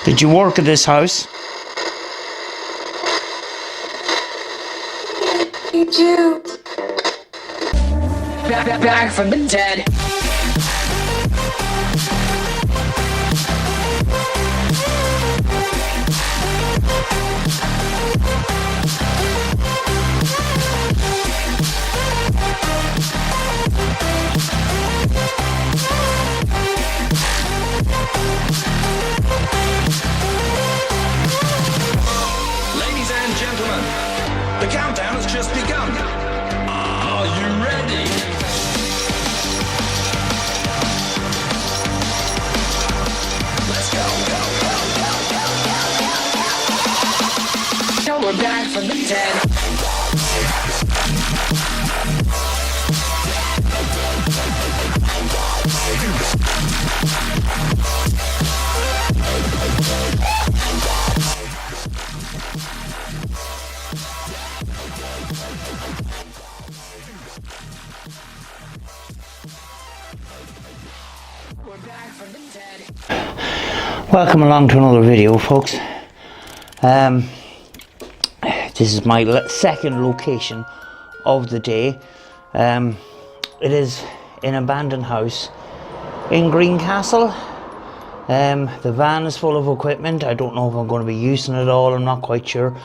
Did you work at this house? You do. Back from the dead. Ladies and gentlemen, the countdown has just begun. Are you ready? Let's go. Now we're back from the dead. We're back from the dead. Welcome along to another video, folks. This is my second location of the day. It is an abandoned house in Greencastle. The van is full of equipment. I don't know if I'm going to be using it all, I'm not quite sure.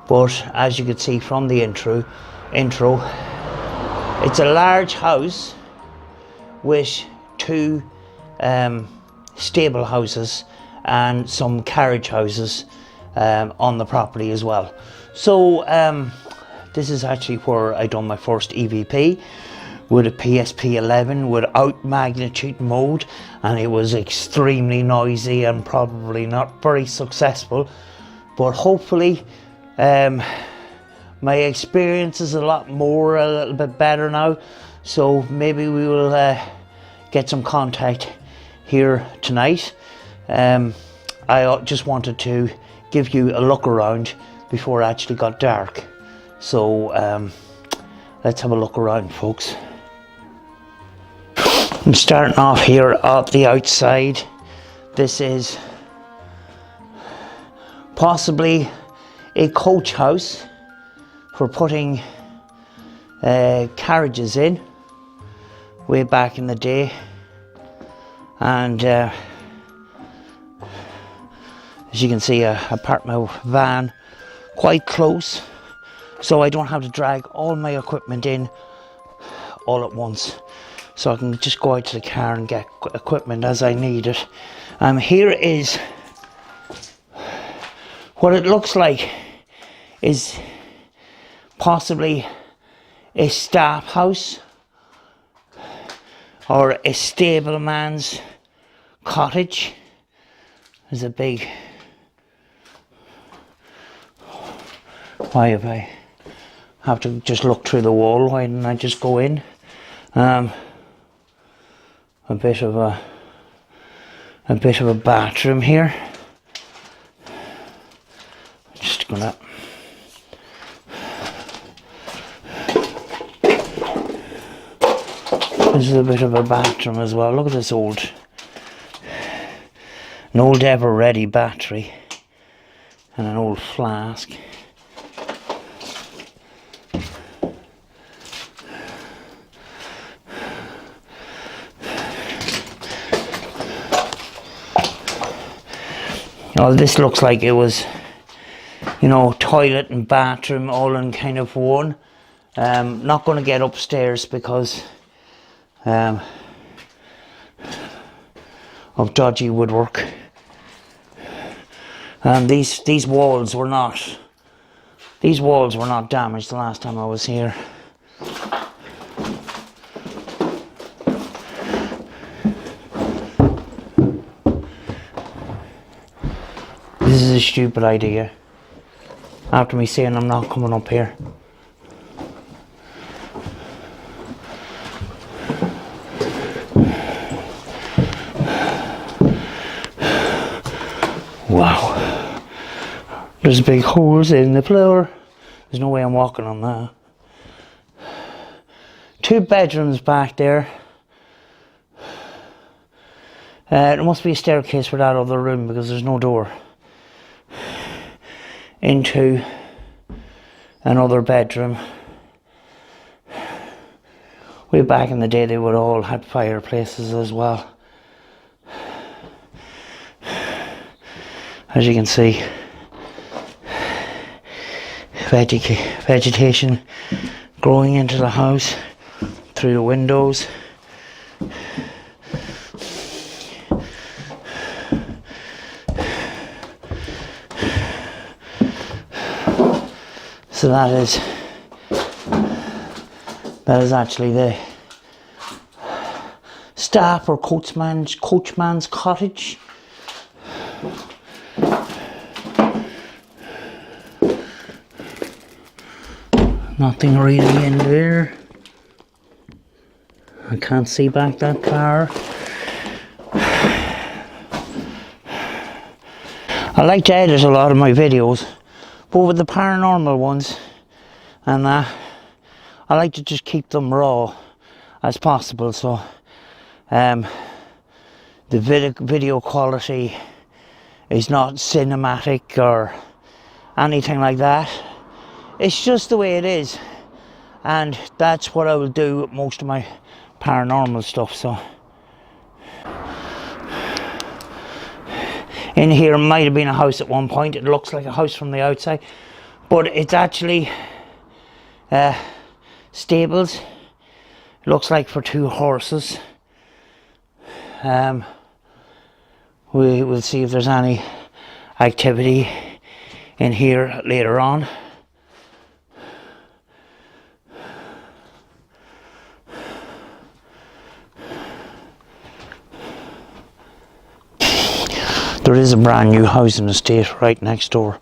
But as you can see from the intro, it's a large house with two stable houses and some carriage houses on the property as well. So this is actually where I done my first EVP with a PSP-11 without magnitude mode, and it was extremely noisy and probably not very successful, but hopefully my experience is a little bit better now, so maybe we will get some contact here tonight. I just wanted to give you a look around before it actually got dark. So let's have a look around, folks. I'm starting off here at the outside. This is possibly a coach house for putting carriages in way back in the day. And as you can see, I parked my van quite close, so I don't have to drag all my equipment in all at once, so I can just go out to the car and get equipment as I need it. Here is what it looks like is possibly a staff house or a stableman's cottage. There's a big... Why have I have to just look through the wall? Why didn't I just go in? A bit of a bathroom here. Just gonna... This is a bit of a bathroom as well. Look at this an old ever-ready battery and an old flask. Oh, this looks like it was, you know, toilet and bathroom all in kind of one. Not going to get upstairs because of dodgy woodwork. And these walls were not damaged the last time I was here. This is a stupid idea. After me saying I'm not coming up here. Wow. There's big holes in the floor. There's no way I'm walking on that. 2 bedrooms back there. There must be a staircase for that other room because there's no door into another bedroom. Way back in the day they would all had fireplaces as well. As you can see, vegetation growing into the house through the windows. So that is actually the staff or coachman's cottage. Nothing really in there. I can't see back that far. I like to edit a lot of my videos, but with the paranormal ones and that, I like to just keep them raw as possible, so the video quality is not cinematic or anything like that. It's just the way it is, and that's what I will do with most of my paranormal stuff. So in here might have been a house at one point. It looks like a house from the outside, but it's actually stables. It looks like for 2 horses. We will see if there's any activity in here later on. There is a brand new housing estate right next door,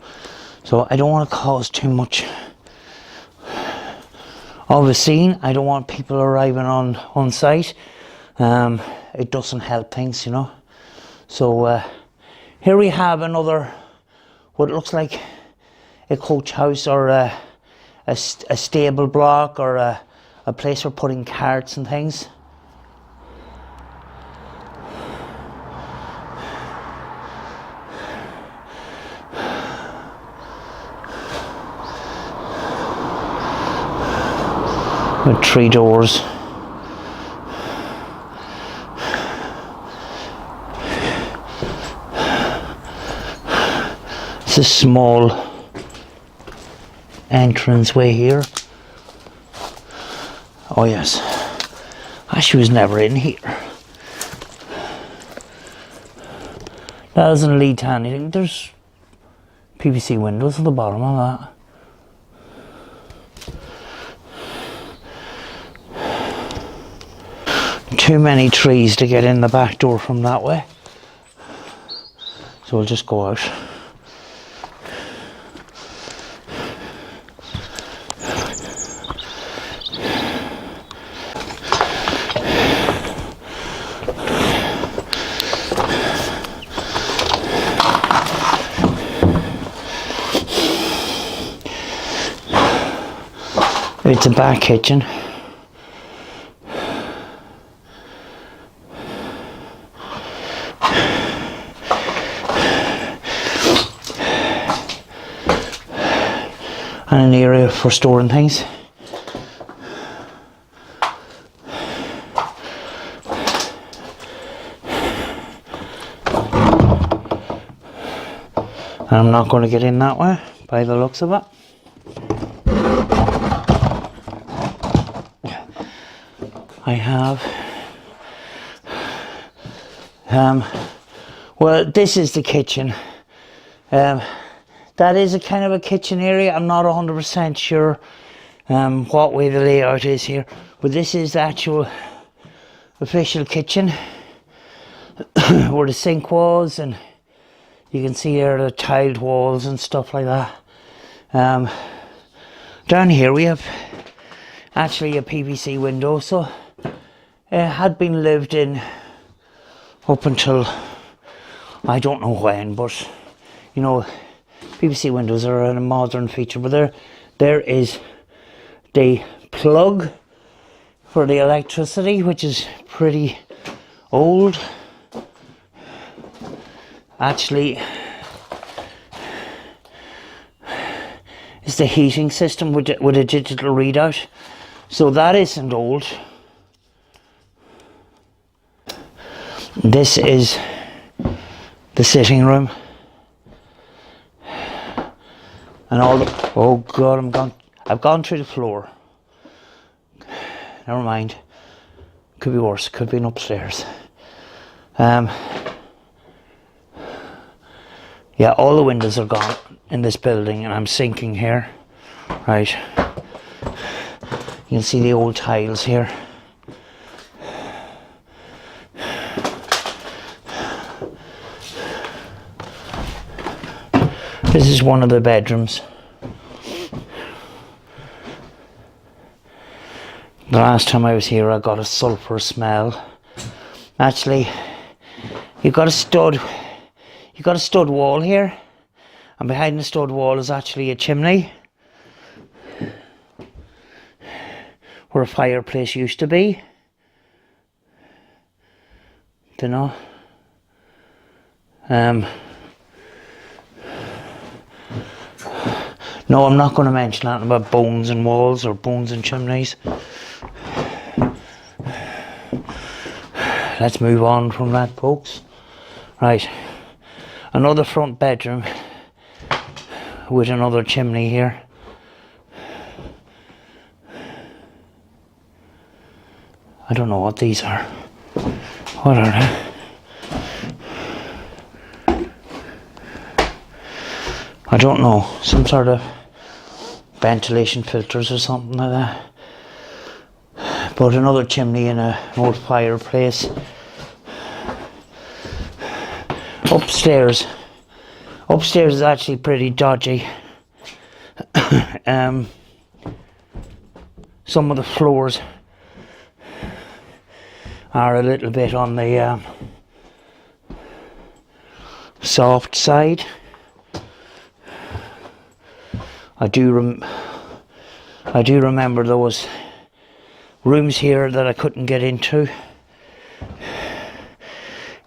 so I don't want to cause too much of a scene. I don't want people arriving on site. It doesn't help things, you know. So here we have another, what looks like a coach house or a stable block or a place for putting carts and things. With 3 doors. It's a small entranceway here. Oh yes, she was never in here. That doesn't lead to anything. There's PVC windows at the bottom of that. Too many trees to get in the back door from that way, so we'll just go out. It's a back kitchen. And an area for storing things. And I'm not going to get in that way by the looks of it. I have well, this is the kitchen. That is a kind of a kitchen area. I'm not 100% sure what way the layout is here, but this is the actual official kitchen where the sink was, and you can see here the tiled walls and stuff like that. Down here we have actually a PVC window, so it had been lived in up until I don't know when, but you know, PVC windows are a modern feature. But there is the plug for the electricity, which is pretty old. actually is the heating system with a digital readout. So that isn't old. This is the sitting room. And all the, oh God, I've gone through the floor. Never mind. Could be worse, could be an upstairs. Yeah, all the windows are gone in this building, and I'm sinking here. Right. You can see the old tiles here. This is one of the bedrooms. The last time I was here, I got a sulphur smell. Actually, you got a stud wall here, and behind the stud wall is actually a chimney where a fireplace used to be. Dunno. No, I'm not going to mention that about bones and walls or bones and chimneys. Let's move on from that, folks. Right, another front bedroom with another chimney here. I don't know what these are. What are they? I don't know, some sort of ventilation filters or something like that. But another chimney and an old fireplace. Upstairs is actually pretty dodgy. Some of the floors are a little bit on the soft side. I do remember there was rooms here that I couldn't get into.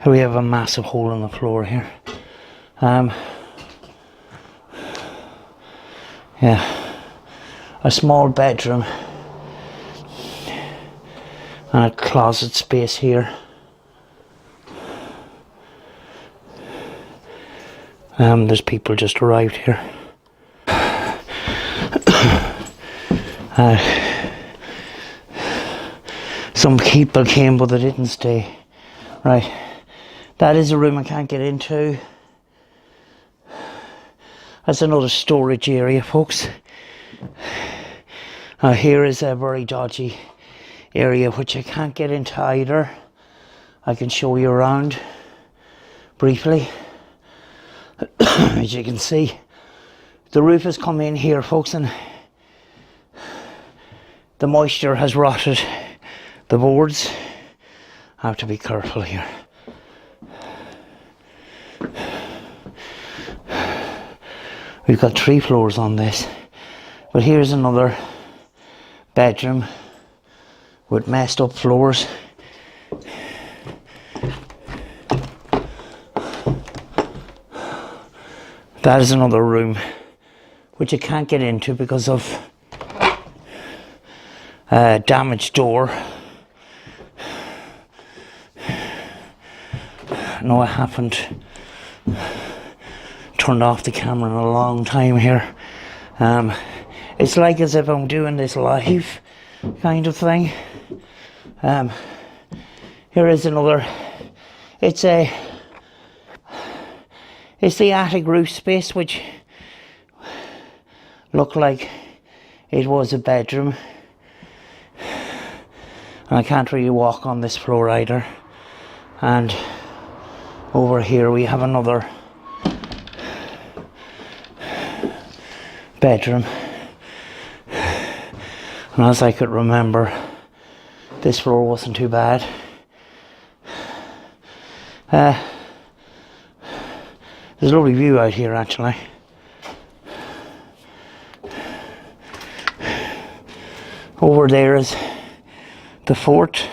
Here we have a massive hole in the floor here. Yeah, a small bedroom and a closet space here. There's people just arrived here. Some people came but they didn't stay. Right, that is a room I can't get into. That's another storage area, folks. Here is a very dodgy area which I can't get into either. I can show you around briefly. As you can see, the roof has come in here, folks, and the moisture has rotted the boards. I have to be careful here. We've got 3 floors on this, but here's another bedroom with messed up floors. That is another room which I can't get into because of a damaged door. No, I haven't turned off the camera in a long time here. It's like as if I'm doing this live kind of thing. Here is another. It's the attic roof space, which looked like it was a bedroom. And I can't really walk on this floor either. And over here we have another bedroom. And as I could remember, this floor wasn't too bad. There's a lovely view out here actually. Over there is the fort,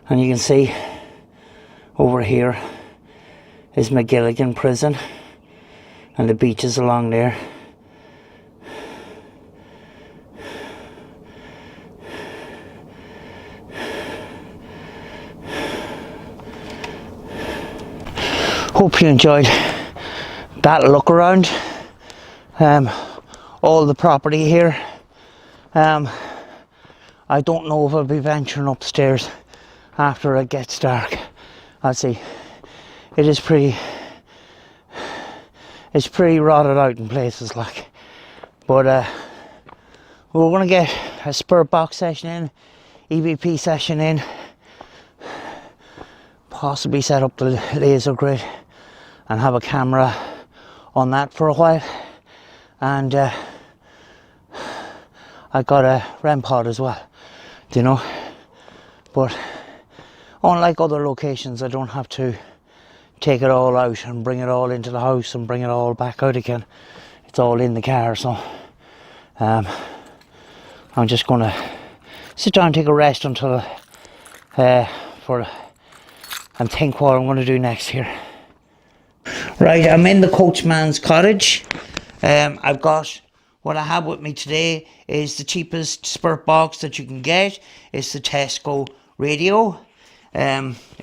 and you can see over here is McGilligan Prison, and the beach is along there. Hope you enjoyed that look around all the property here. I don't know if I'll be venturing upstairs after it gets dark. I'll see. It's pretty rotted out in places, like. But we're gonna get a spirit box session in, EVP session in, possibly set up the laser grid and have a camera on that for a while. And I got a REM pod as well, you know. But unlike other locations, I don't have to take it all out and bring it all into the house and bring it all back out again. It's all in the car, so I'm just gonna sit down and take a rest until and think what I'm gonna do next here. Right, I'm in the coachman's cottage. I've got, what I have with me today is the cheapest spirit box that you can get. It's the Tesco radio.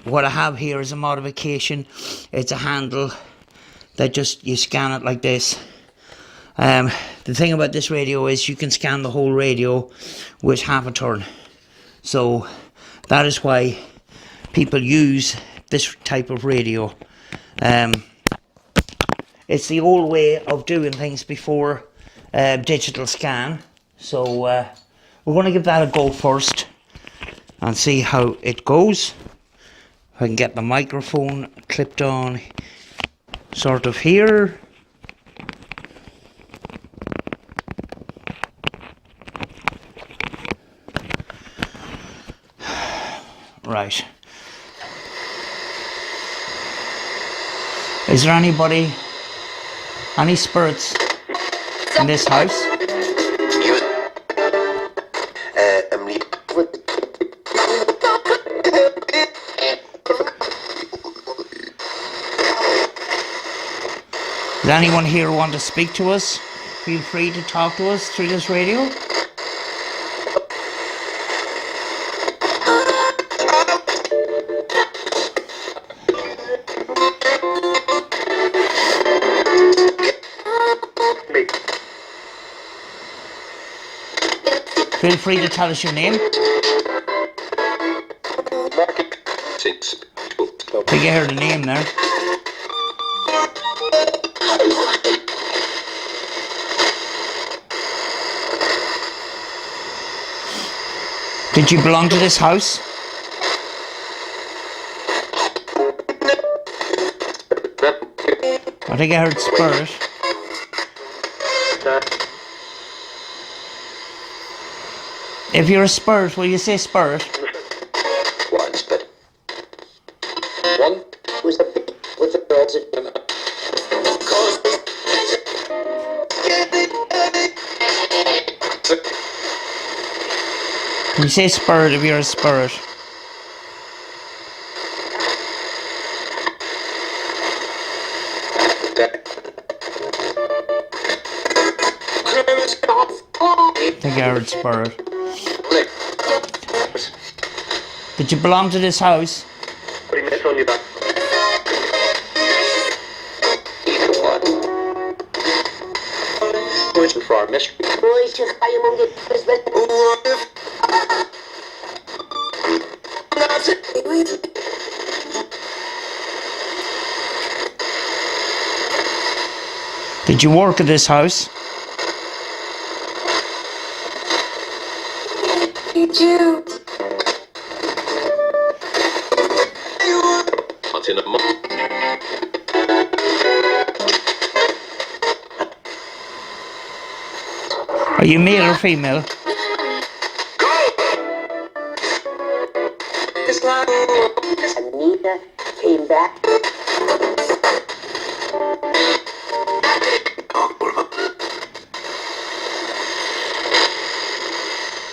What I have here is a modification. It's a handle that just, you scan it like this. The thing about this radio is you can scan the whole radio with half a turn. So that is why people use this type of radio. It's the old way of doing things before digital scan. So we're going to give that a go first and see how it goes. If I can get the microphone clipped on sort of here. Right. Is there anybody, any spirits in this house? Does anyone here want to speak to us? Feel free to talk to us through this radio. Feel free to tell us your name. I think I heard a name there. Did you belong to this house? I think I heard spirit. If you're a spirit, will you say spirit? One spirit. One was the with the girls at Can you say spirit if you're a spirit? I think I heard spirit. Did you belong to this house? Did you work at this house? Did you? Are you male or female? Anita came back.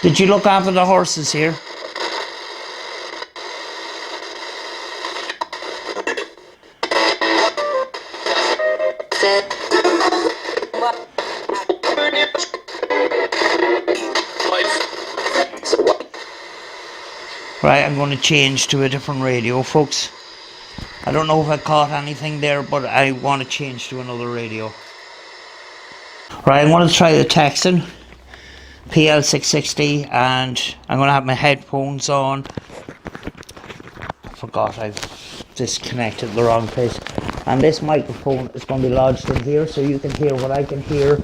Did you look after the horses here? Said. So what? Right, I'm going to change to a different radio, folks. I don't know if I caught anything there, but I want to change to another radio. Right, I'm going to try the texting PL660, and I'm going to have my headphones on. I forgot I've disconnected the wrong place. And this microphone is going to be lodged in here, so you can hear what I can hear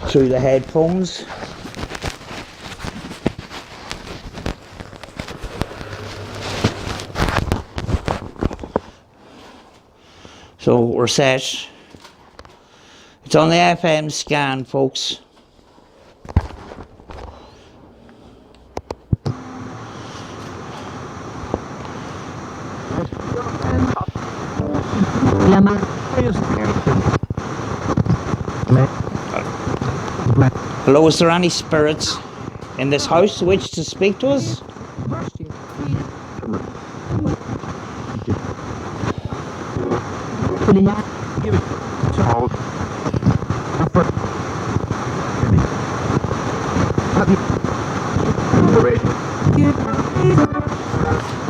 through the headphones. So we're set. It's on the FM scan, folks. Hello, is there any spirits in this house which to speak to us?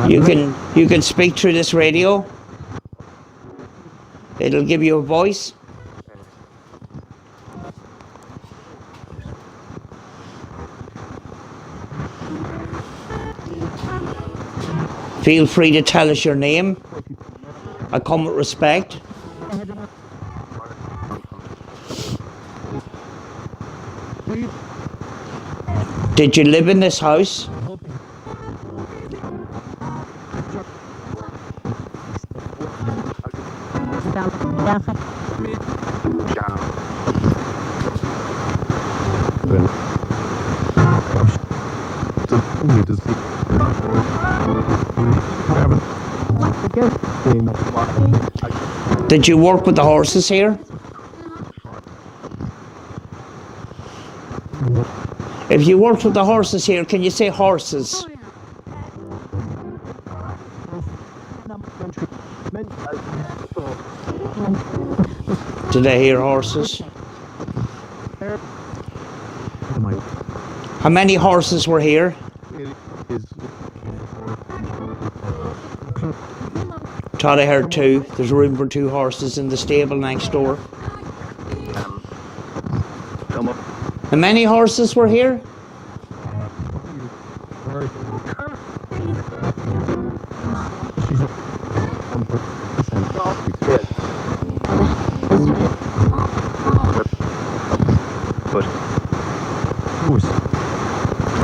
You can speak through this radio. It'll give you a voice. Feel free to tell us your name. I come with respect. Did you live in this house? Did you work with the horses here? If you worked with the horses here, can you say horses? Did I hear horses? How many horses were here? Thought I heard 2. There's room for 2 horses in the stable next door. How many horses were here?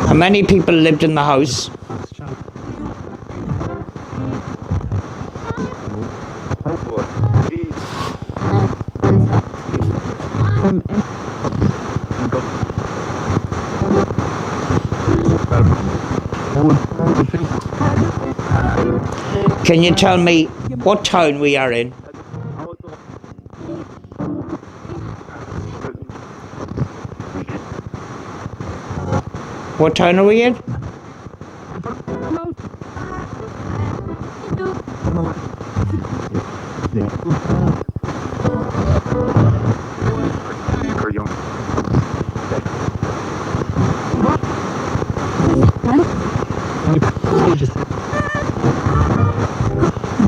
How many people lived in the house? Can you tell me what town we are in? What town are we in?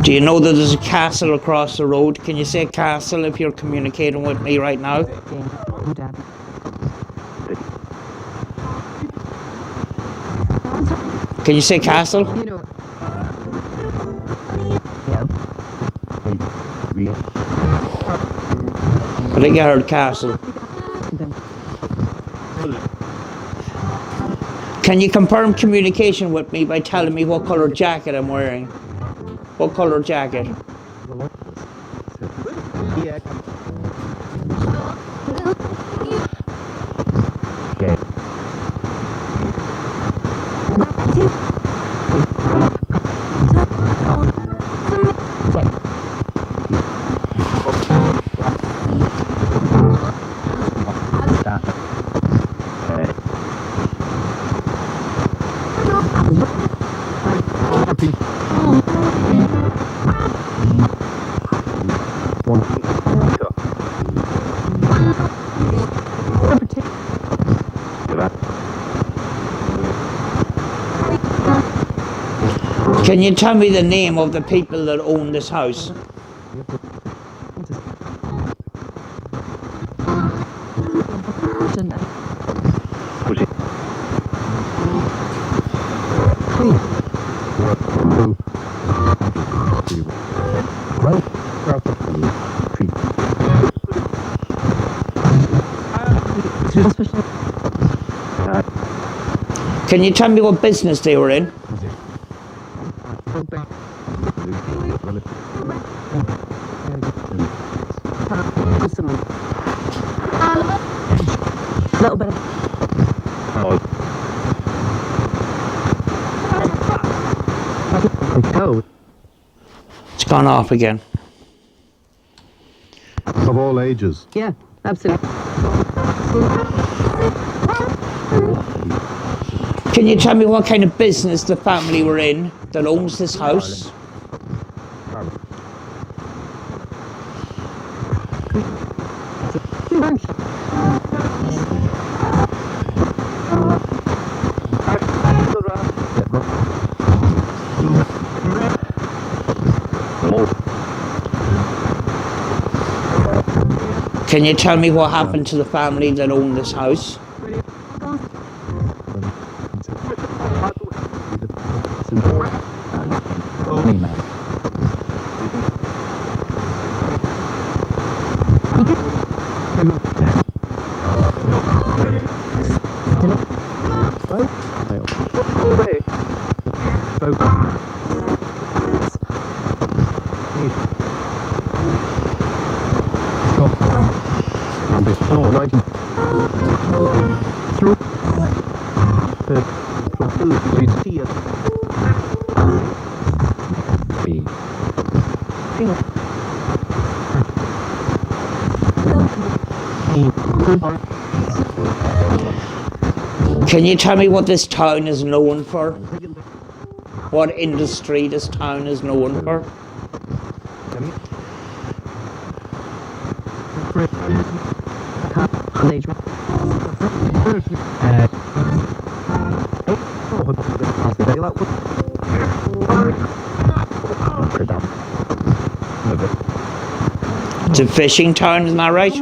Do you know that there's a castle across the road? Can you say castle if you're communicating with me right now? Can you say castle? I think I heard castle. Can you confirm communication with me by telling me what colour jacket I'm wearing? What colour jacket? Can you tell me the name of the people that own this house? Can you tell me what business they were in? Little bit. It's gone off again. Of all ages. Yeah, absolutely. Can you tell me what kind of business the family were in that owns this house? Can you tell me what happened to the family that owned this house? Can you tell me what this town is known for? What industry this town is known for? It's a fishing town, isn't that right?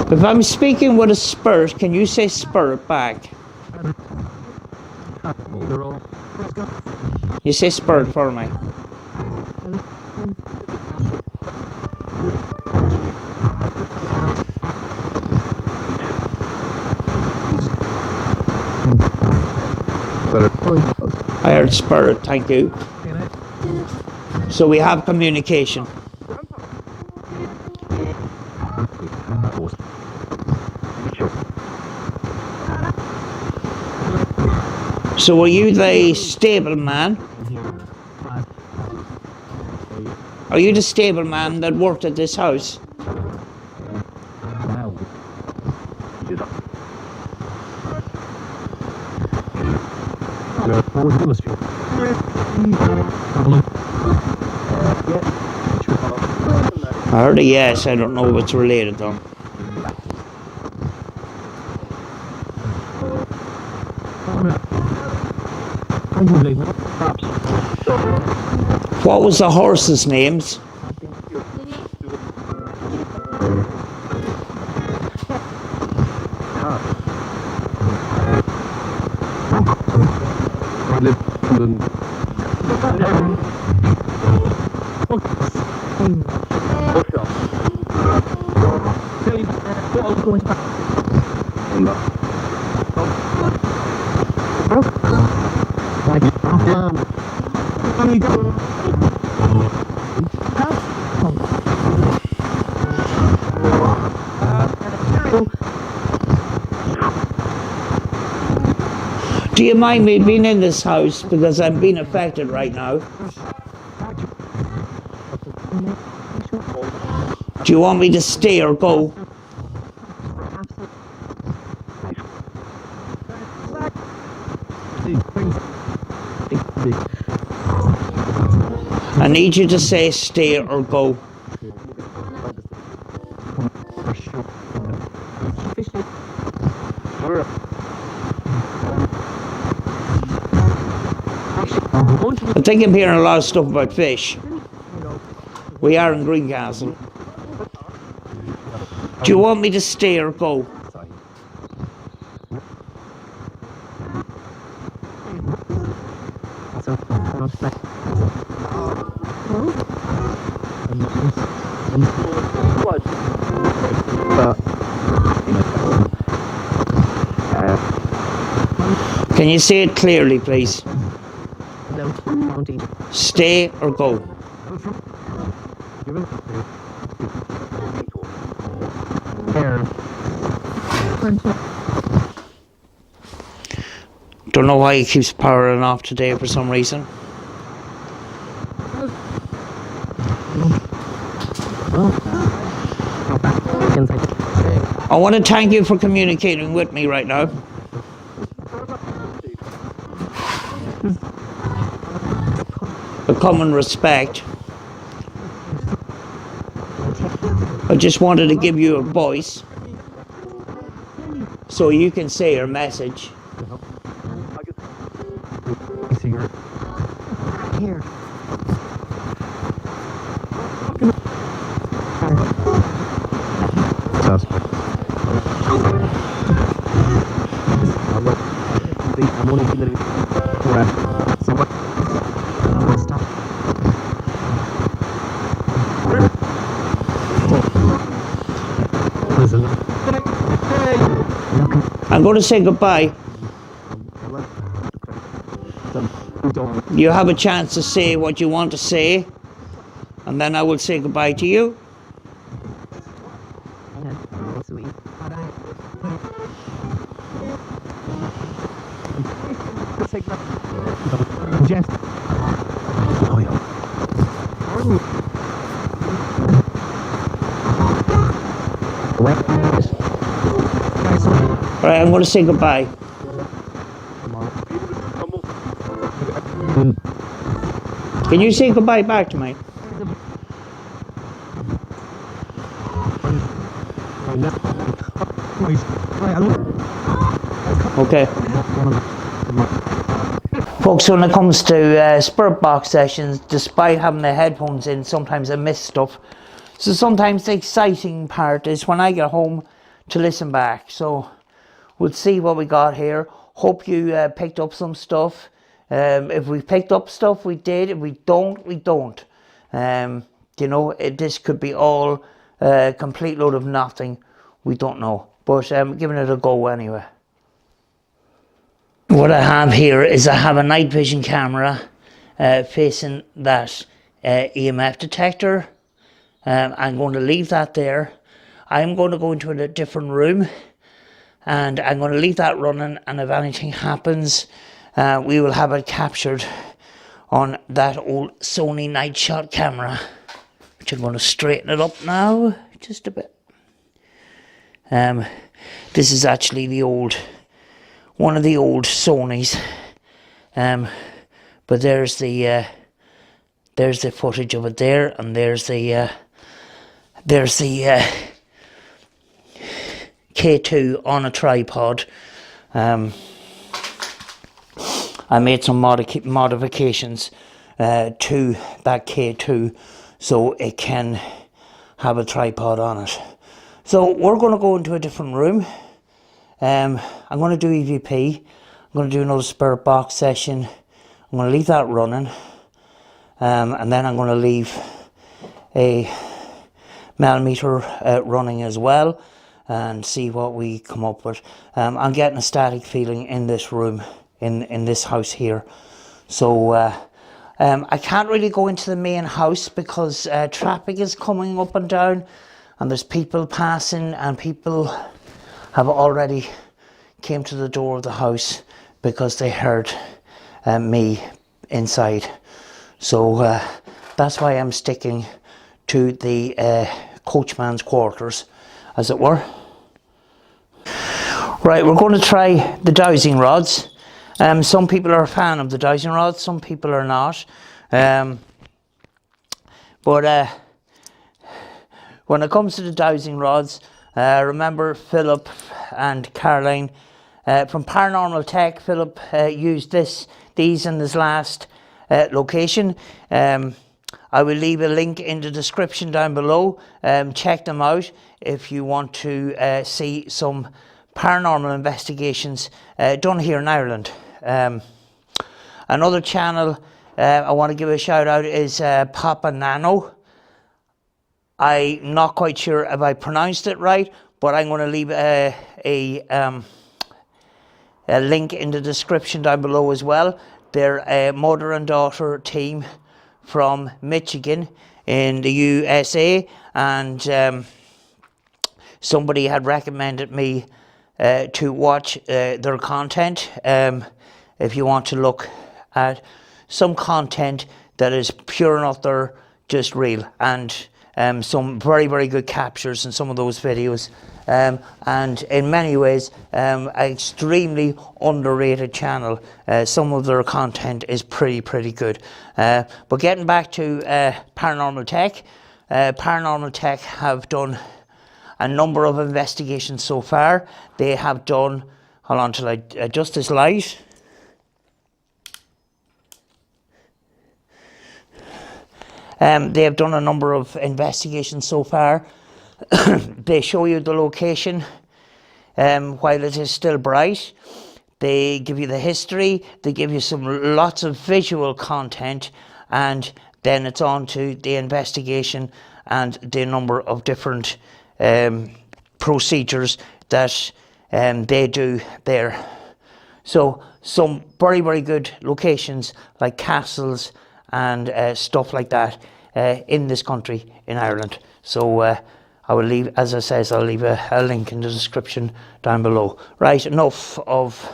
If I'm speaking with a spirit, can you say spirit back? You say spirit for me. I heard spirit, thank you. So we have communication. So are you the stableman? Are you the stableman that worked at this house? I heard a yes, I don't know if it's related though. What was the horses' names? Do you mind me being in this house because I'm being affected right now? Do you want me to stay or go? I need you to say stay or go. I think I'm hearing a lot of stuff about fish. We are in Greencastle. Do you want me to stay or go? Can you say it clearly, please? Stay or go? Don't know why it keeps powering off today for some reason. I want to thank you for communicating with me right now. A common respect. I just wanted to give you a voice so you can say your message. Here. I'm going to say goodbye. You have a chance to say what you want to say, and then I will say goodbye to you. Alright, I'm going to say goodbye. Can you say goodbye back to me? Okay. Folks, when it comes to spirit box sessions, despite having the headphones in, sometimes I miss stuff. So sometimes the exciting part is when I get home to listen back. So we'll see what we got here. Hope you picked up some stuff. If we picked up stuff, we did. If we don't, we don't. You know, this could be all a complete load of nothing. We don't know. But giving it a go anyway. What I have here is I have a night vision camera facing that EMF detector. I'm going to leave that there. I'm going to go into a different room and I'm going to leave that running, and if anything happens, we will have it captured on that old Sony night shot camera, which I'm going to straighten it up now just a bit. This is actually the old, one of the old Sonys, but there's the footage of it there, and there's the K2 on a tripod. I made some modifications to that K2 so it can have a tripod on it. So we're going to go into a different room. I'm going to do EVP. I'm going to do another spirit box session. I'm going to leave that running. And then I'm going to leave a millimeter running as well and see what we come up with. I'm getting a static feeling in this room, in this house here. So I can't really go into the main house because traffic is coming up and down and there's people passing, and people have already came to the door of the house because they heard me inside. So that's why I'm sticking to the coachman's quarters, as it were. Right, we're going to try the dowsing rods. Some people are a fan of the dowsing rods, some people are not. But when it comes to the dowsing rods, remember Philip and Caroline From Paranormal Tech, Philip used these in his last location. I will leave a link in the description down below. Check them out if you want to see some paranormal investigations done here in Ireland. Another channel I want to give a shout out is POPPANANAs. I'm not quite sure if I pronounced it right, but I'm going to leave a link in the description down below as well. They're a mother and daughter team from Michigan in the USA, and somebody had recommended me to watch their content. If you want to look at some content that is pure and utter, just real, and some very, very good captures in some of those videos, and in many ways an extremely underrated channel. Some of their content is pretty good. But getting back to Paranormal Tech, Paranormal Tech have done a number of investigations so far. They have done, hold on till I adjust this light. They have done a number of investigations so far. They show you the location while it is still bright. They give you the history. They give you lots of visual content, and then it's on to the investigation and the number of different procedures that they do there. So some very, very good locations like castles and stuff like that in this country, in Ireland. So I will leave, as I says, I'll leave a link in the description down below. Right, enough of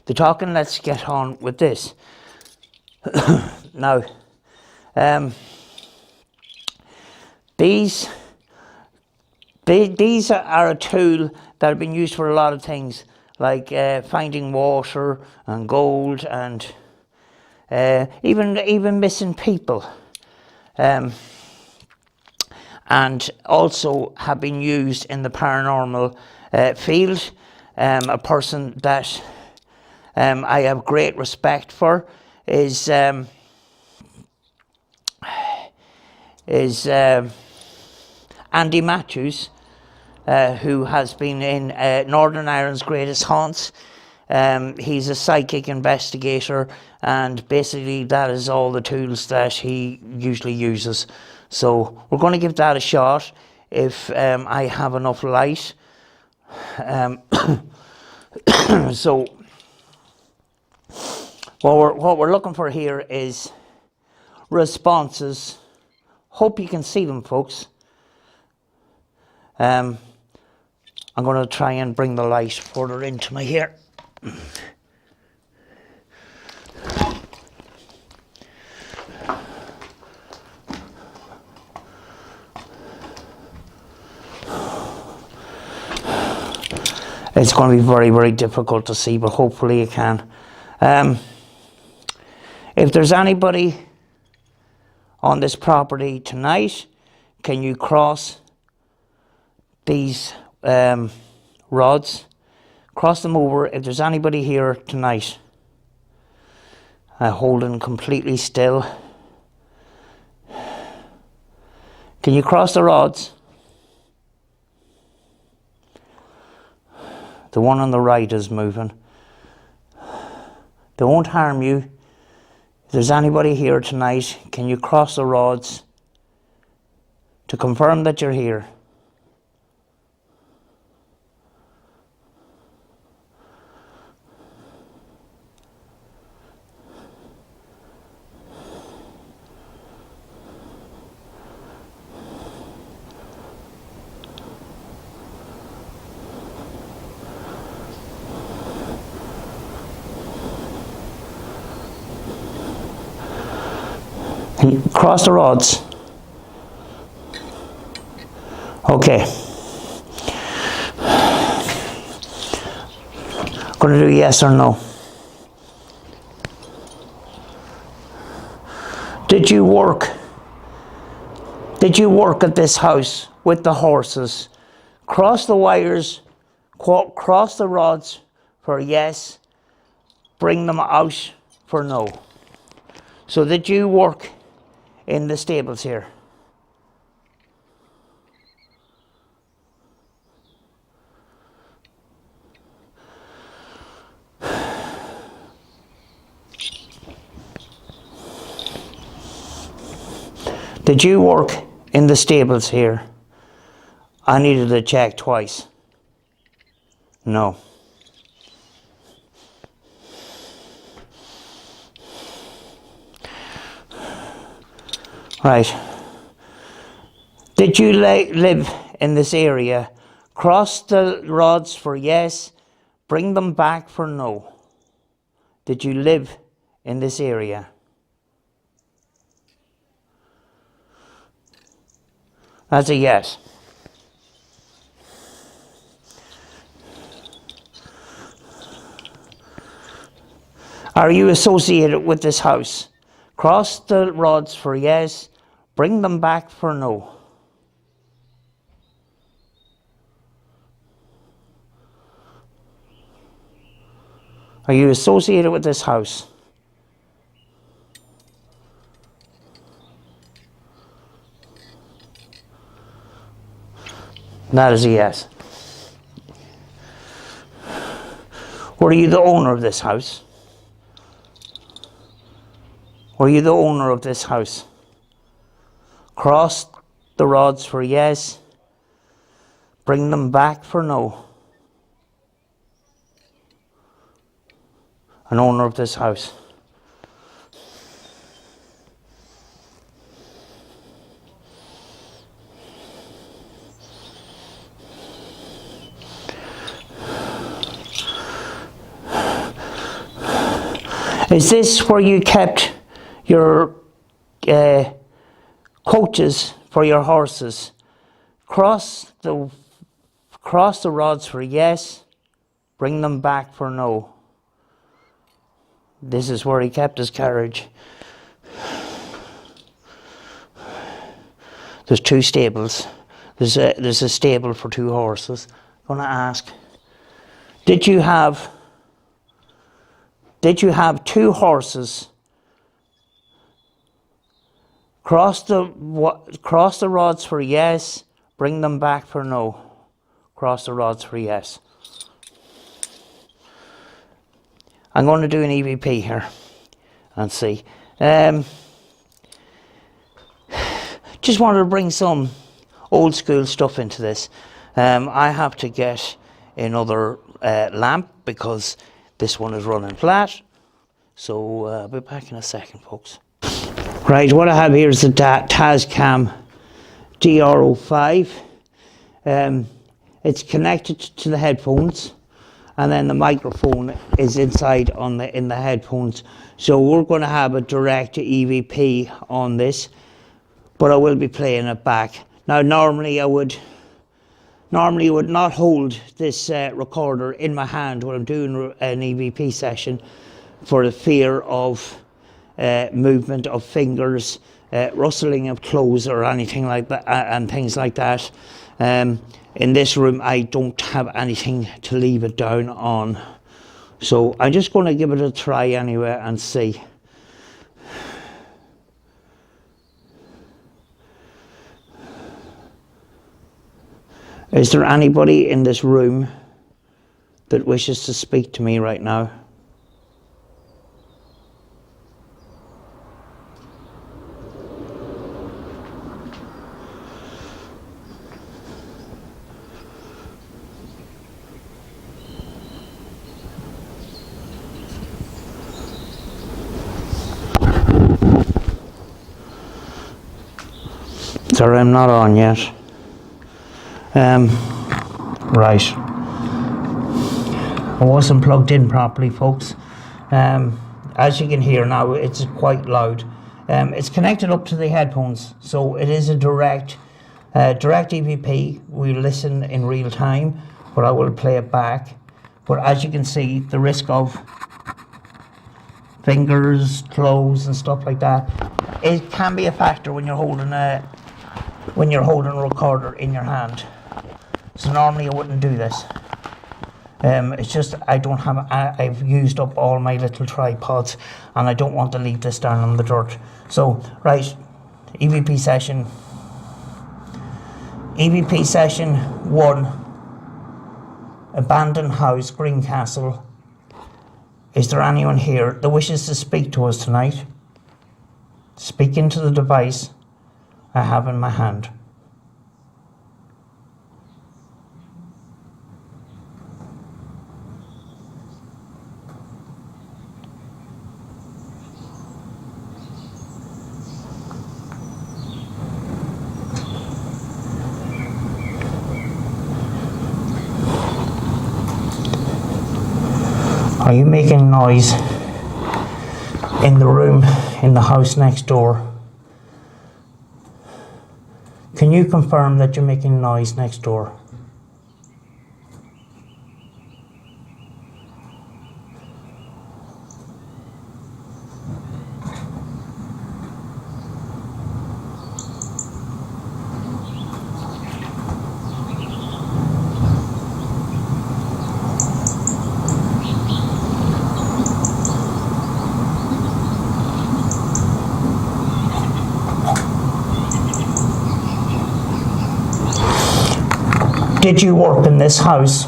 the talking. Let's get on with this. Now, these are a tool that have been used for a lot of things, like finding water and gold, and even missing people, and also have been used in the paranormal field. A person that I have great respect for is Andy Matthews, who has been in Northern Ireland's Greatest Haunts. He's a psychic investigator, and basically that is all the tools that he usually uses. So we're going to give that a shot if I have enough light. So what we're looking for here is responses. Hope you can see them, folks. I'm going to try and bring the light further into my hair. It's going to be very, very difficult to see, but hopefully you can. If there's anybody on this property tonight, can you cross these rods? Cross them over. If there's anybody here tonight, holding completely still, can you cross the rods? The one on the right is moving. They won't harm you. If there's anybody here tonight, can you cross the rods to confirm that you're here? Cross the rods. Okay. Going to do yes or no. Did you work at this house with the horses? Cross the wires, cross the rods for yes, bring them out for no. So did you work in the stables here? Did you work in the stables here? I needed to check twice. No. Right. Did you live in this area? Cross the rods for yes, bring them back for no. Did you live in this area? That's a yes. Are you associated with this house? Cross the rods for yes, bring them back for no. Are you associated with this house? That is a yes. Were you the owner of this house? Were you the owner of this house? Cross the rods for yes, bring them back for no. An owner of this house. Is this where you kept your coaches for your horses? Cross the rods for yes, bring them back for no. This is where he kept his carriage. There's two stables. There's a stable for two horses. I'm going to ask, did you have two horses? Cross the rods for yes, bring them back for no. Cross the rods for yes. I'm going to do an EVP here and see. Just wanted to bring some old school stuff into this. I have to get another lamp because this one is running flat. So I'll be back in a second, folks. Right, what I have here is the Tascam DR05. It's connected to the headphones, and then the microphone is inside in the headphones. So we're going to have a direct EVP on this, but I will be playing it back. Now normally I would not hold this recorder in my hand when I'm doing an EVP session for the fear of movement of fingers, rustling of clothes or anything like that, and things like that. In this room I don't have anything to leave it down on, so I'm just going to give it a try anyway and see. Is there anybody in this room that wishes to speak to me right now? Sorry, I'm not on yet. Right. I wasn't plugged in properly, folks. As you can hear now, it's quite loud. It's connected up to the headphones, so it is a direct EVP. We listen in real time, but I will play it back. But as you can see, the risk of fingers, clothes, and stuff like that, it can be a factor when you're holding a recorder in your hand. So normally I wouldn't do this. It's just I don't have, I've used up all my little tripods and I don't want to leave this down on the dirt. So, right, EVP session 1, abandoned house, Greencastle. Is there anyone here that wishes to speak to us tonight? Speak into the device I have in my hand. Are you making noise in the room in the house next door? Can you confirm that you're making noise next door? Did you work in this house?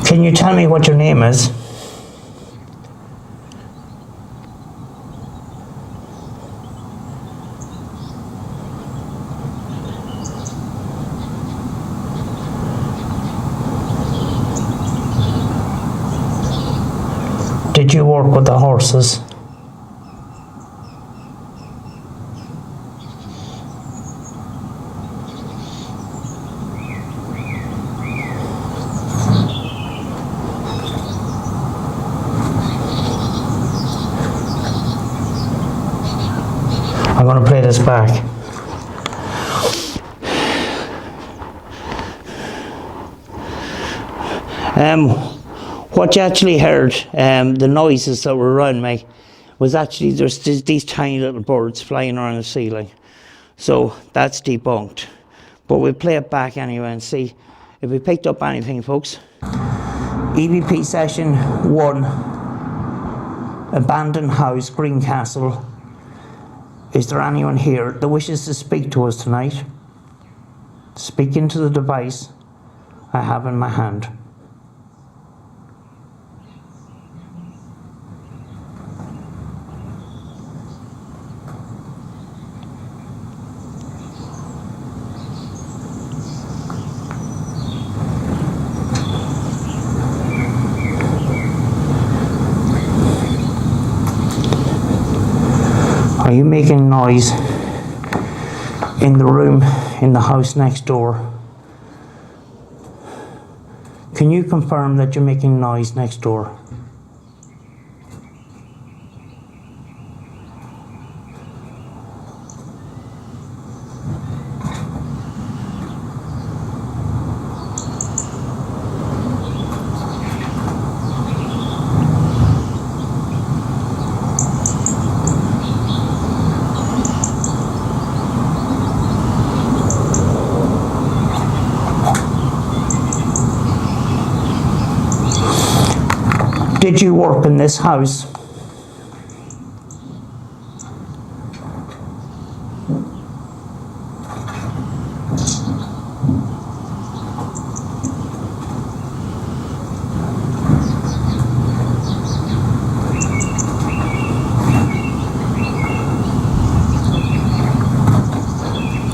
Can you tell me what your name is? Did you work with the horses? I'm going to play this back. What you actually heard, the noises that were around me, was actually there's these tiny little birds flying around the ceiling. So that's debunked. But we'll play it back anyway and see if we picked up anything, folks. EVP session 1, abandoned house, Greencastle. Is there anyone here that wishes to speak to us tonight? Speak into the device I have in my hand. Are you making noise in the room in the house next door? Can you confirm that you're making noise next door? Did you work in this house?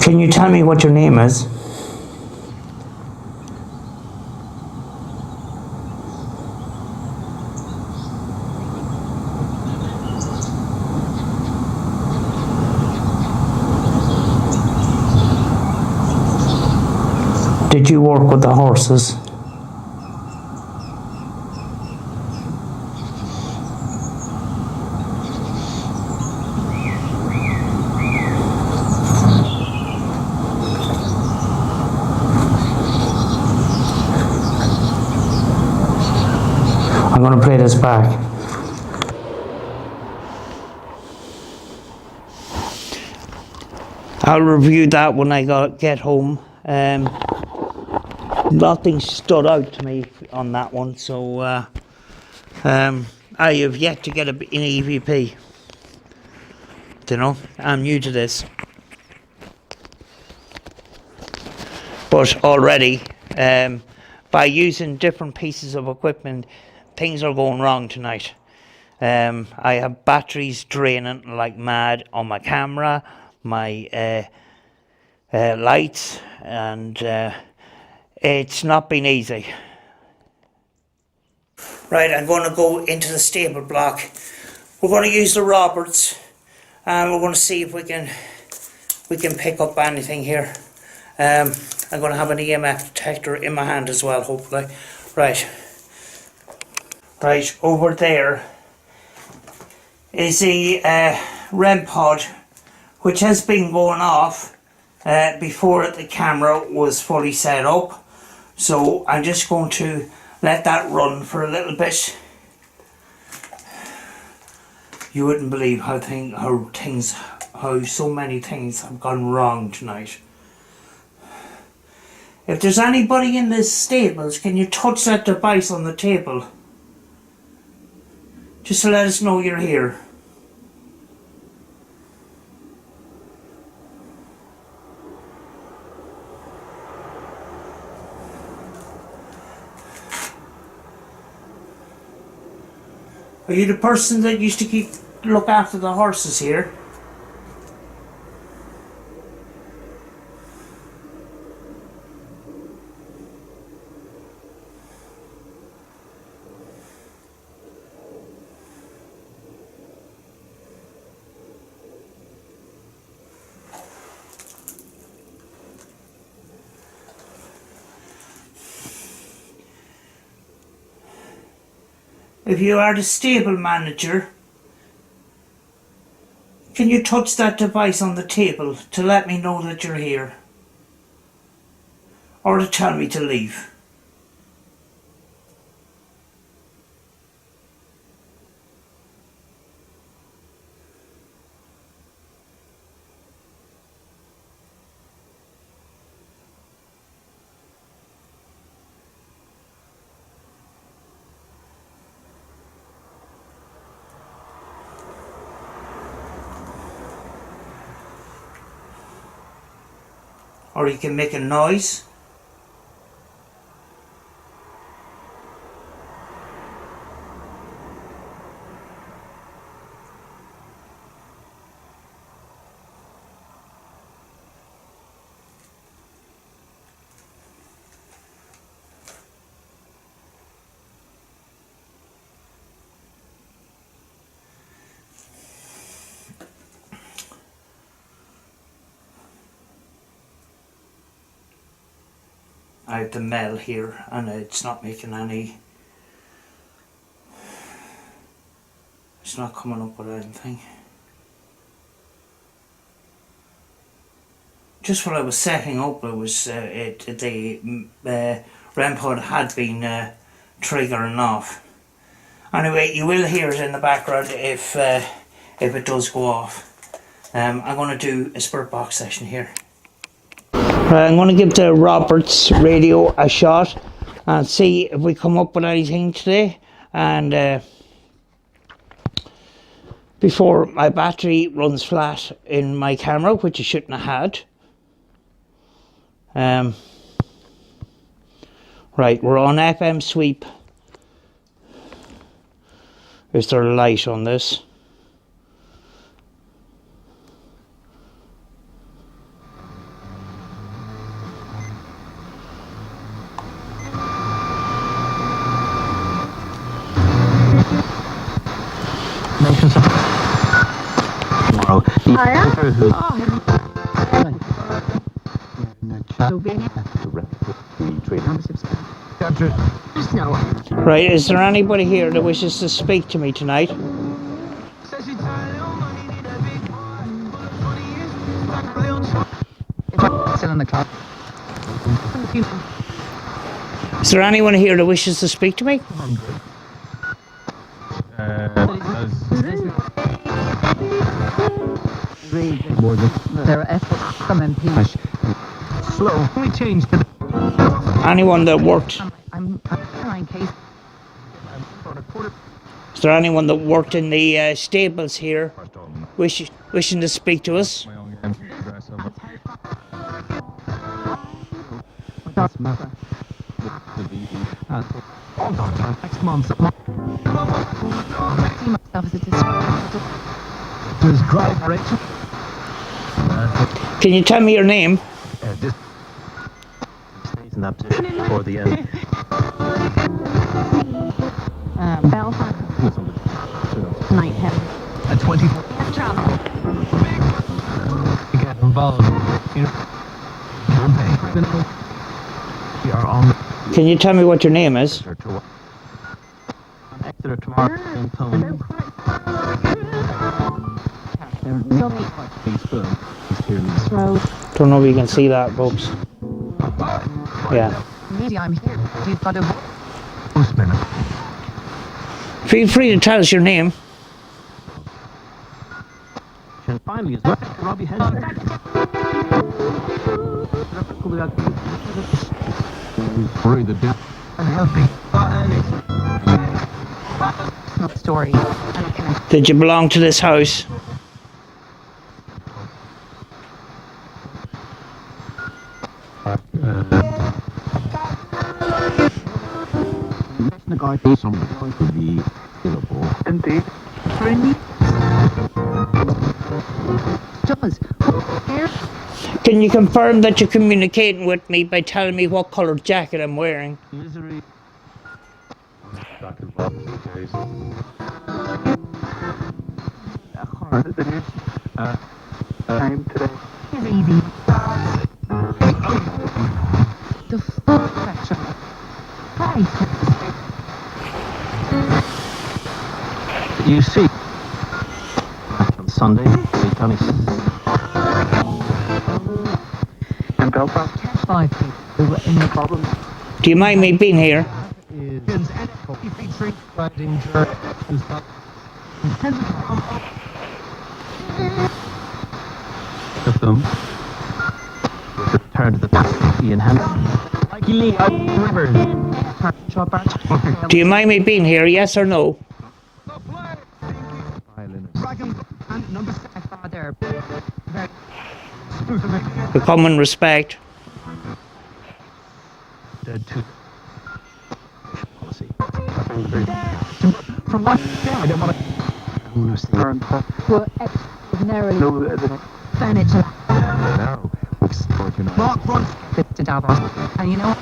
Can you tell me what your name is? Did you work with the horses? I'm going to play this back. I'll review that when I get home. Nothing stood out to me on that one, so I have yet to get an EVP. You know, I'm new to this, but already by using different pieces of equipment, things are going wrong tonight. I have batteries draining like mad on my camera, my lights, and it's not been easy. Right, I'm going to go into the stable block. We're going to use the Roberts, and we're going to see if we can pick up anything here. I'm going to have an EMF detector in my hand as well, hopefully. Right, over there is the REM pod, which has been going off before the camera was fully set up. So I'm just going to let that run for a little bit. You wouldn't believe how so many things have gone wrong tonight. If there's anybody in this stables, can you touch that device on the table? Just to let us know you're here. Are you the person that used to look after the horses here? If you are the stable manager, can you touch that device on the table to let me know that you're here? Or to tell me to leave? Or you can make a noise. I have the Mel here and it's not making any, it's not coming up with anything. Just when I was setting up, it was the REM pod had been triggering off. Anyway, you will hear it in the background if it does go off. I'm going to do a spirit box session here. Right, I'm going to give the Roberts radio a shot and see if we come up with anything today. And before my battery runs flat in my camera, which I shouldn't have had. Right, we're on FM sweep. Is there a light on this? Tomorrow. Right, is there anybody here that wishes to speak to me tonight? Is there anyone here that wishes to speak to me? There are efforts from MPs. Slow. We changed to the Anyone that worked? I'm trying case. Is there anyone that worked in the stables here wishing to speak to us? What's matter? Hold on, next month. See myself as a district. There's drive direction. Can you tell me your name? This stays in that position for the end. Belfast. Nighthead. At 24. You get involved. You know. We are on Can you tell me what your name is? Exeter tomorrow. Don't know if you can see that, folks. Yeah. Maybe I'm here. You've got a Feel free to tell us your name. And finally, is Robbie Henson. Worry the death and helping. story. Did you belong to this house? The guy for somebody could be available. Indeed. Does. Can you confirm that you're communicating with me by telling me what colour jacket I'm wearing? Misery. Time today. It's easy. The full spectrum. Right. You see, on Sunday, they tell me. In Belfast, 5 people were in the problem. Do you mind me being here? Of them. Return to the Ian Hammond. Rivers. Do you mind me being here, yes or no? Father. With common respect. Dead too. Policy. From what? I don't want to. Were extraordinarily furniture. Now, extraordinary. Mark runs To Davos. And you know what?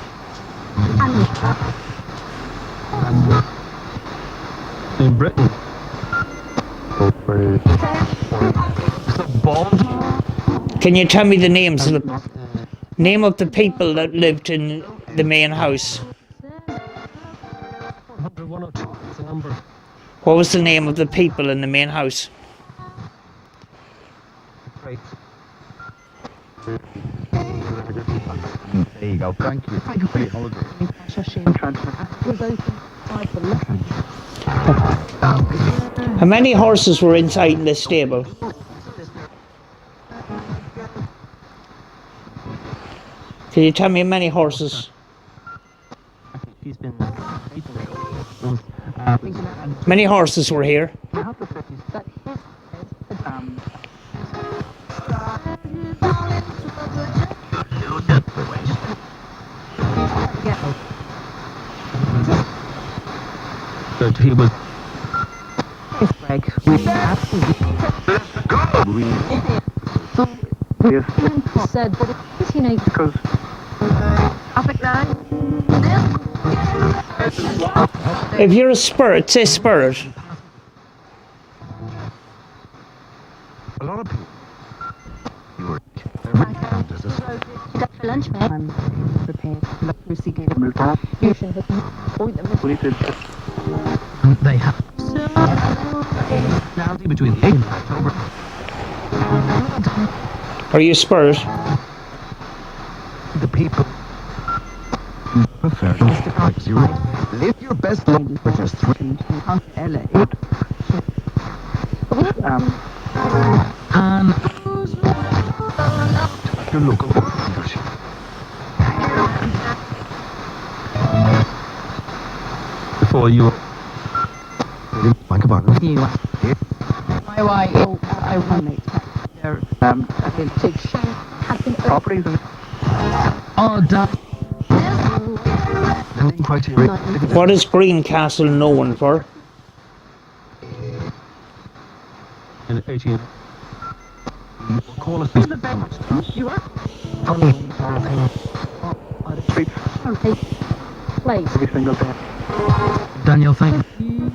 in Britain. Bald. Can you tell me the names of the name of the people that lived in the main house? 102 is the number. What was the name of the people in the main house? Great. There you go. Thank you. Thank you for your holiday. How many horses were inside in this stable? Can you tell me how many horses? He's been. Many horses were here. That he was. Greg, we absolutely said that it's teenage Because If you're a spirit, say spirit. a lot of people. You were. for lunch, man. I'm prepared. Lucy gave it. You should hit me. They have. Now between the 8th of October. Are you a spirit? The people prefer Mr. Like zero. Live your best life for just 3. LA. And your local dealership. Before you think about it. You. I will make there. Properties and all done. Lending criteria. What is Greencastle known for? In 18. Call us. You are. Place. Every single day. Daniel, thank you.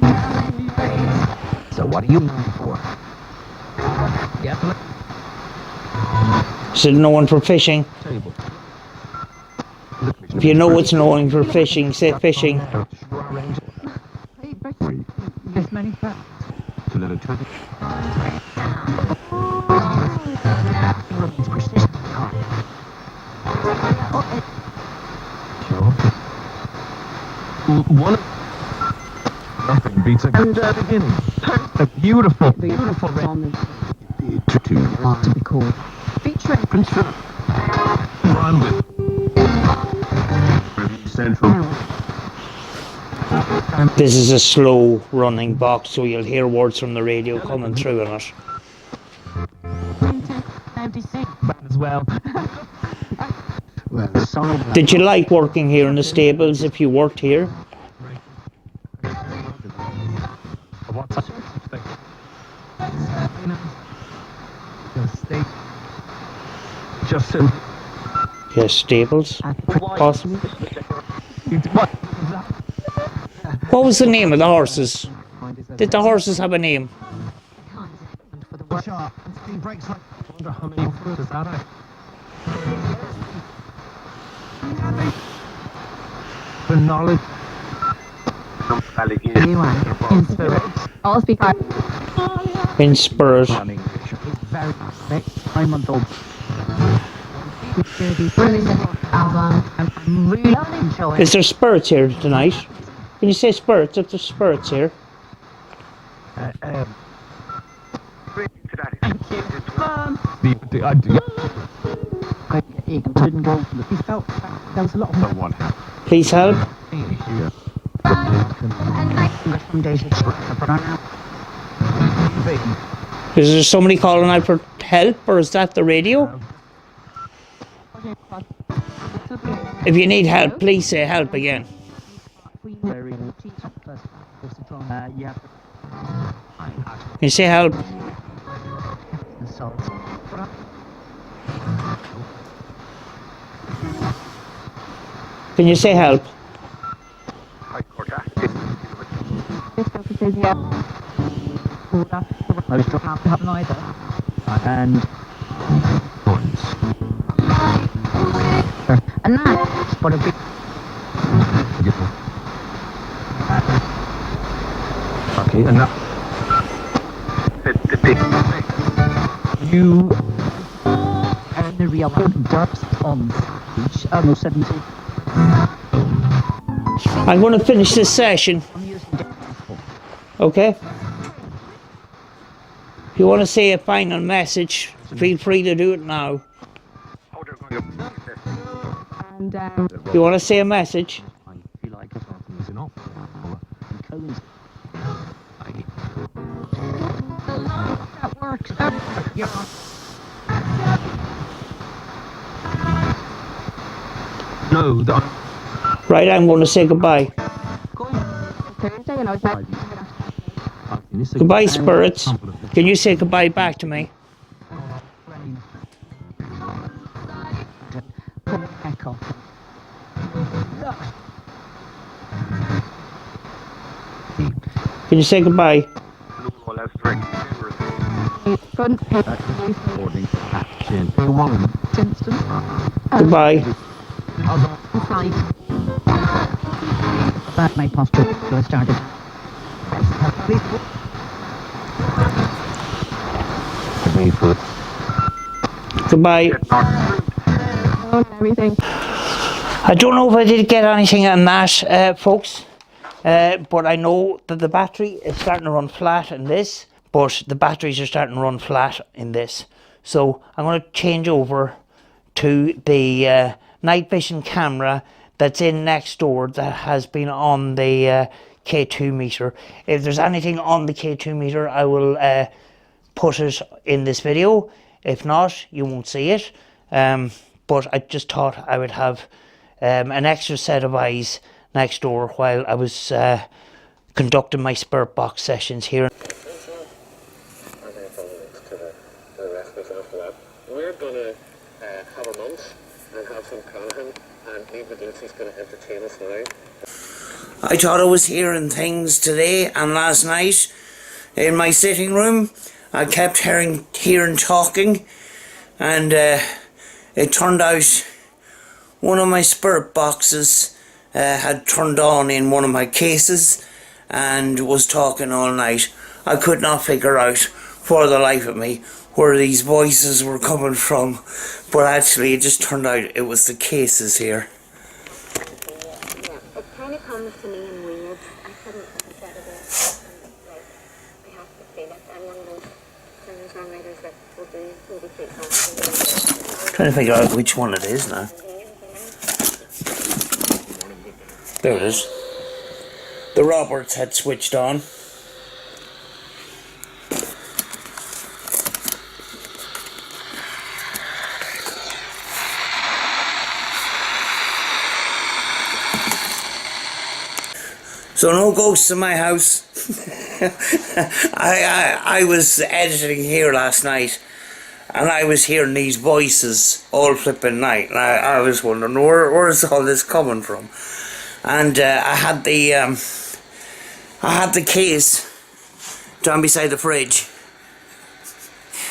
So what are you looking for? Yeah. Is it known for fishing? Table. If you know it's known for fishing, say fishing. There's many facts. To let it turn. One. Nothing beats a good beginning. A beautiful Run to be called. Featuring Prince Philip. Run with Central. This is a slow running box, so you'll hear words from the radio coming through on it. As well. Well, sorry. Did you like working here in the stables if you worked here? What's that? Just so. Yes, stables, possibly. What was the name of the horses? Did the horses have a name? The knowledge. in spirit. All speak out. In spirit. Very I'm on top. I'm really enjoying. Is there spirits here tonight? Can you say spirits if there's spirits here? Eagle didn't go. He felt there was a lot of one. Please help. Is there somebody calling out for help, or is that the radio? If you need help, please say help again. Can you say help? Can you say help? And that's what a big Okay, and now you and the real burst on each other 70. I'm going to finish this session. Okay? If you want to say a final message, feel free to do it now. And If you want to say a message, I feel like something is enough. that works. No, the right, I'm going to say goodbye. Thursday and I was back. Goodbye, spirits. Can you say goodbye back to me? Echo. Can you say goodbye? Front Kingston. Goodbye. Side. That my posture was started. Goodbye. Everything. I don't know if I did get anything on that, folks. but I know that the battery is starting to run flat in this, but the batteries are starting to run flat in this. So I'm going to change over to the night vision camera that's in next door that has been on the K2 meter. If there's anything on the K2 meter, I will put it in this video. If not, you won't see it. But I just thought I would have an extra set of eyes next door while I was conducting my spirit box sessions here. We're gonna have a month and have some Callahan, and Eva Lucy's gonna entertain us now. I thought I was hearing things today and last night in my sitting room. I kept hearing talking, and it turned out one of my spirit boxes had turned on in one of my cases and was talking all night. I could not figure out for the life of me where these voices were coming from, but actually it just turned out it was the cases here. Yeah, it kind of comes to me in waves. I couldn't set it up. Like, I have to feel it. I'm one of those singer-songwriters that will do really feel something. Trying to figure out which one it is now. There it is. The Roberts had switched on. So no ghosts in my house. I was editing here last night, and I was hearing these voices all flipping night, and I was wondering where's all this coming from. And I had the case down beside the fridge,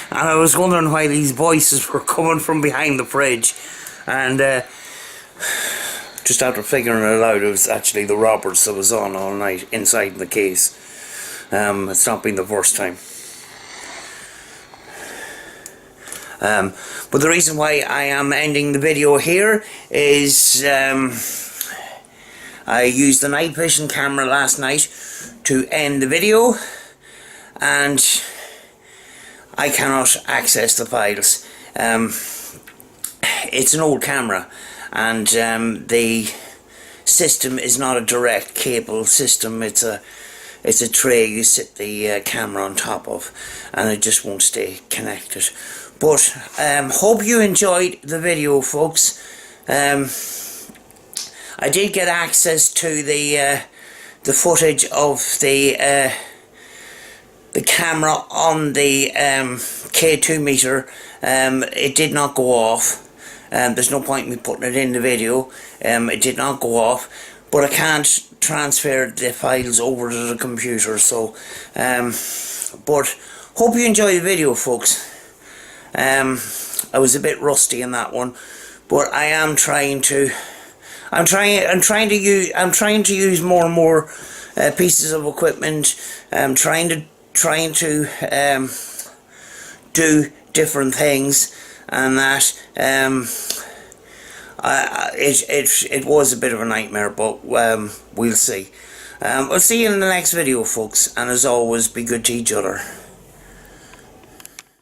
and I was wondering why these voices were coming from behind the fridge, and just after figuring it out, it was actually the Roberts that was on all night inside the case. It's not been the first time. But the reason why I am ending the video here is I used the night vision camera last night to end the video, and I cannot access the files. It's an old camera, and the system is not a direct cable system. It's a tray you sit the camera on top of, and it just won't stay connected. But hope you enjoyed the video, folks. I did get access to the footage of the camera on the K2 meter. It did not go off. There's no point in me putting it in the video. It did not go off, but I can't transfer the files over to the computer. So, but hope you enjoy the video, folks. I was a bit rusty in that one, but I am trying to. I'm trying to use more and more pieces of equipment. I'm trying to do different things, and that it was a bit of a nightmare, but we'll see. We'll see you in the next video, folks, and as always, be good to each other.